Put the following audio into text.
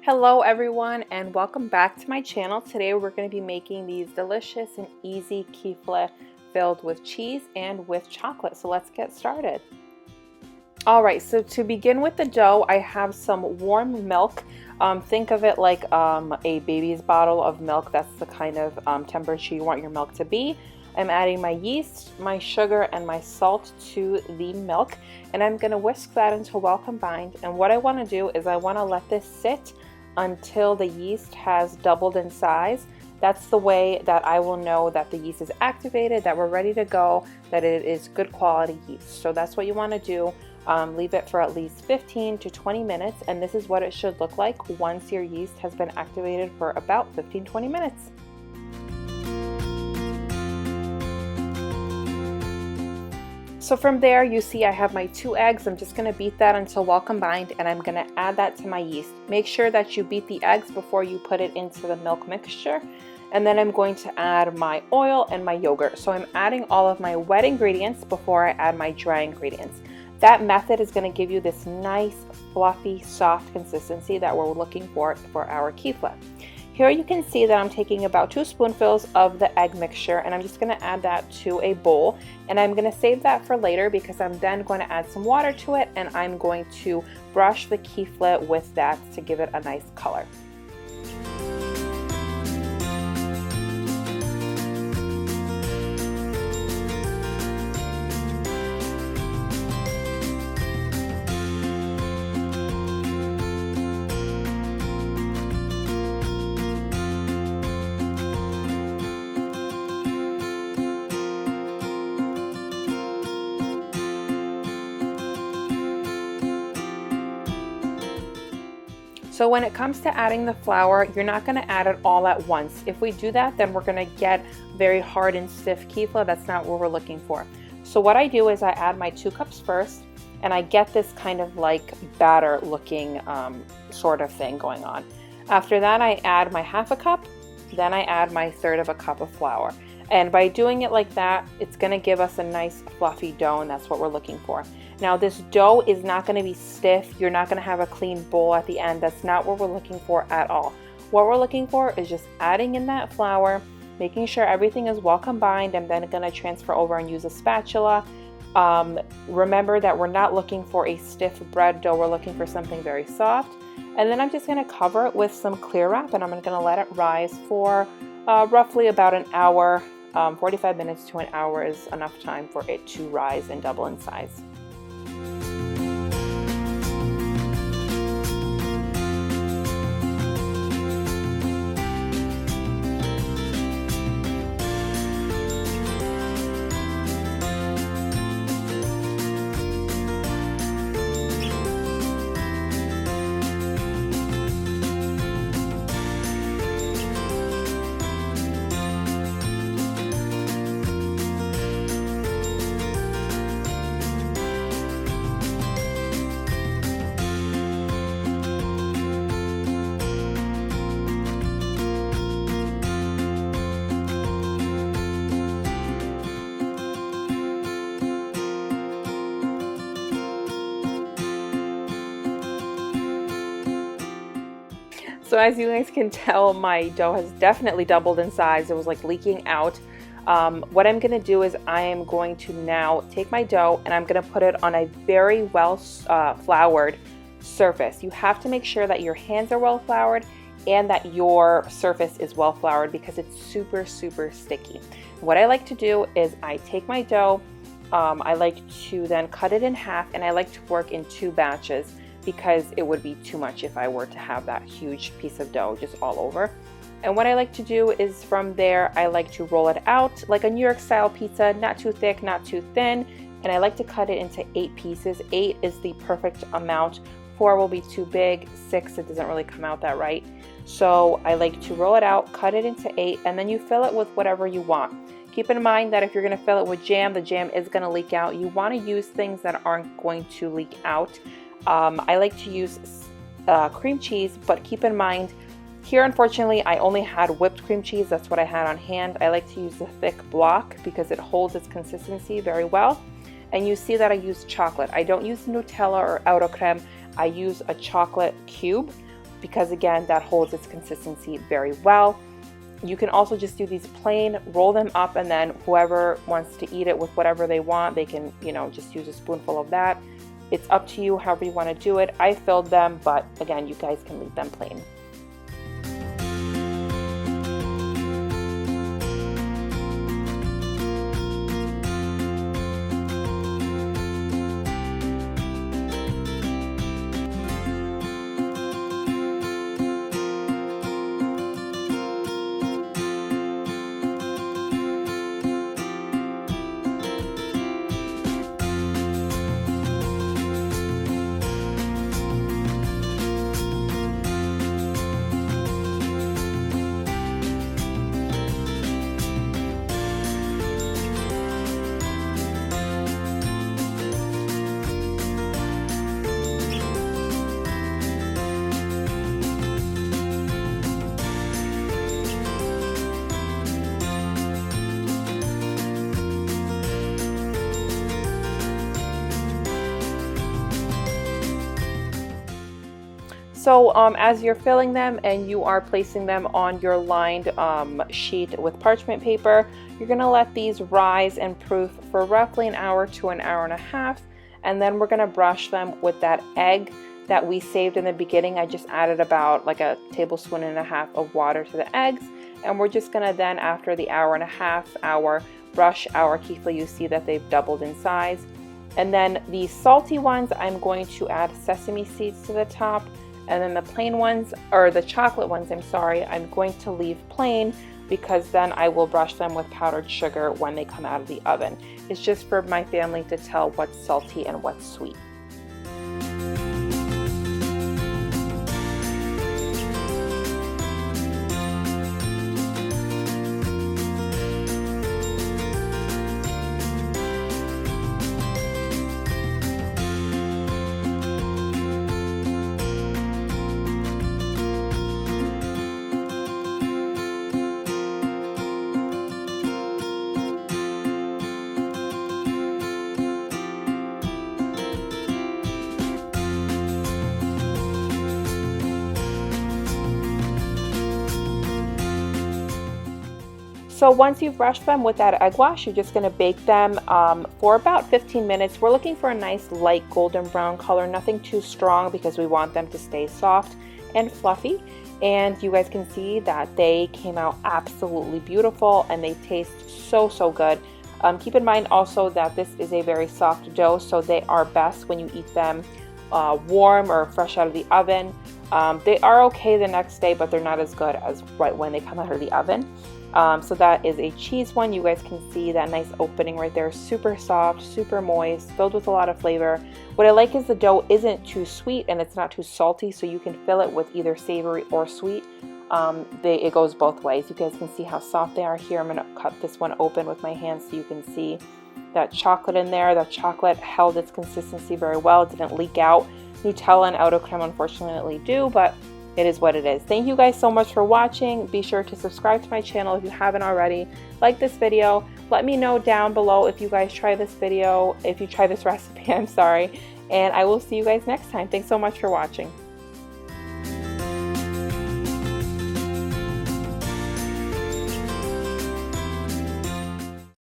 Hello everyone and welcome back to my channel. Today we're going to be making these delicious and easy kifle filled with cheese and with chocolate. So let's get started. Alright, so to begin with the dough, I have some warm milk. Think of it like a baby's bottle of milk. That's the kind of temperature you want your milk to be. I'm adding my yeast, my sugar, and my salt to the milk, and I'm going to whisk that until well combined. And what I want to do is I want to let this sit until the yeast has doubled in size. That's the way that I will know that the yeast is activated, that we're ready to go, that it is good quality yeast. So that's what you want to do. Leave it for at least 15 to 20 minutes, and this is what it should look like once your yeast has been activated for about 15-20 minutes. So from there, you see I have my 2 eggs. I'm just going to beat that until well combined, and I'm going to add that to my yeast. Make sure that you beat the eggs before you put it into the milk mixture. And then I'm going to add my oil and my yogurt. So I'm adding all of my wet ingredients before I add my dry ingredients. That method is going to give you this nice, fluffy, soft consistency that we're looking for our kifle. Here you can see that I'm taking about 2 spoonfuls of the egg mixture, and I'm just going to add that to a bowl, and I'm going to save that for later because I'm then going to add some water to it, and I'm going to brush the kifle with that to give it a nice color. So when it comes to adding the flour, you're not going to add it all at once. If we do that, then we're going to get very hard and stiff kifle. That's not what we're looking for. So what I do is I add my 2 cups first, and I get this kind of like batter looking sort of thing going on. After that, I add my 1/2 cup, then I add my 1/3 cup of flour. And by doing it like that, it's going to give us a nice fluffy dough, and that's what we're looking for. Now this dough is not going to be stiff. You're not going to have a clean bowl at the end. That's not what we're looking for at all. What we're looking for is just adding in that flour, making sure everything is well combined. I'm then going to transfer over and use a spatula. Remember that we're not looking for a stiff bread dough. We're looking for something very soft. And then I'm just going to cover it with some clear wrap, and I'm going to let it rise for roughly about an hour. 45 minutes to an hour is enough time for it to rise and double in size. So as you guys can tell, my dough has definitely doubled in size. It was like leaking out. What I'm going to do is I am going to now take my dough and I'm going to put it on a very well floured surface. You have to make sure that your hands are well floured and that your surface is well floured because it's super, super sticky. What I like to do is I take my dough, I like to then cut it in half, and I like to work in 2 batches because it would be too much if I were to have that huge piece of dough just all over. And what I like to do is from there, I like to roll it out like a New York style pizza, not too thick, not too thin. And I like to cut it into 8 pieces. 8 is the perfect amount. 4 will be too big. 6, it doesn't really come out that right. So I like to roll it out, cut it into 8, and then you fill it with whatever you want. Keep in mind that if you're going to fill it with jam, the jam is going to leak out. You want to use things that aren't going to leak out. I like to use cream cheese, but keep in mind, here unfortunately I only had whipped cream cheese. That's what I had on hand. I like to use the thick block because it holds its consistency very well. And you see that I use chocolate. I don't use Nutella or autocreme. I use a chocolate cube. because again, that holds its consistency very well. You can also just do these plain, roll them up, and then whoever wants to eat it with whatever they want, they can, you know, just use a spoonful of that. It's up to you however you want to do it. I filled them, but again, you guys can leave them plain. So as you're filling them and you are placing them on your lined sheet with parchment paper, you're going to let these rise and proof for roughly an hour to an hour and a half. And then we're going to brush them with that egg that we saved in the beginning. I just added about like a tablespoon and a half of water to the eggs. And we're just going to then, after the hour and a half, brush our Kifle. You see that they've doubled in size. And then the salty ones, I'm going to add sesame seeds to the top. And then the plain ones, or the chocolate ones, I'm sorry, I'm going to leave plain because then I will brush them with powdered sugar when they come out of the oven. It's just for my family to tell what's salty and what's sweet. So once you've brushed them with that egg wash, you're just going to bake them for about 15 minutes. We're looking for a nice light golden brown color, nothing too strong because we want them to stay soft and fluffy. And you guys can see that they came out absolutely beautiful and they taste so, so good. Keep in mind also that this is a very soft dough, so they are best when you eat them warm or fresh out of the oven. They are okay the next day, but they're not as good as right when they come out of the oven. So that is a cheese one. You guys can see that nice opening right there. Super soft, super moist, filled with a lot of flavor. What I like is the dough isn't too sweet and it's not too salty, so you can fill it with either savory or sweet. It goes both ways. You guys can see how soft they are here. I'm going to cut this one open with my hands so you can see that chocolate in there. The chocolate held its consistency very well. It didn't leak out. Nutella and auto creme unfortunately do, but it is what it is. Thank you guys so much for watching. Be sure to subscribe to my channel if you haven't already. Like this video. Let me know down below if you guys try this video, if you try this recipe, I'm sorry. And I will see you guys next time. Thanks so much for watching.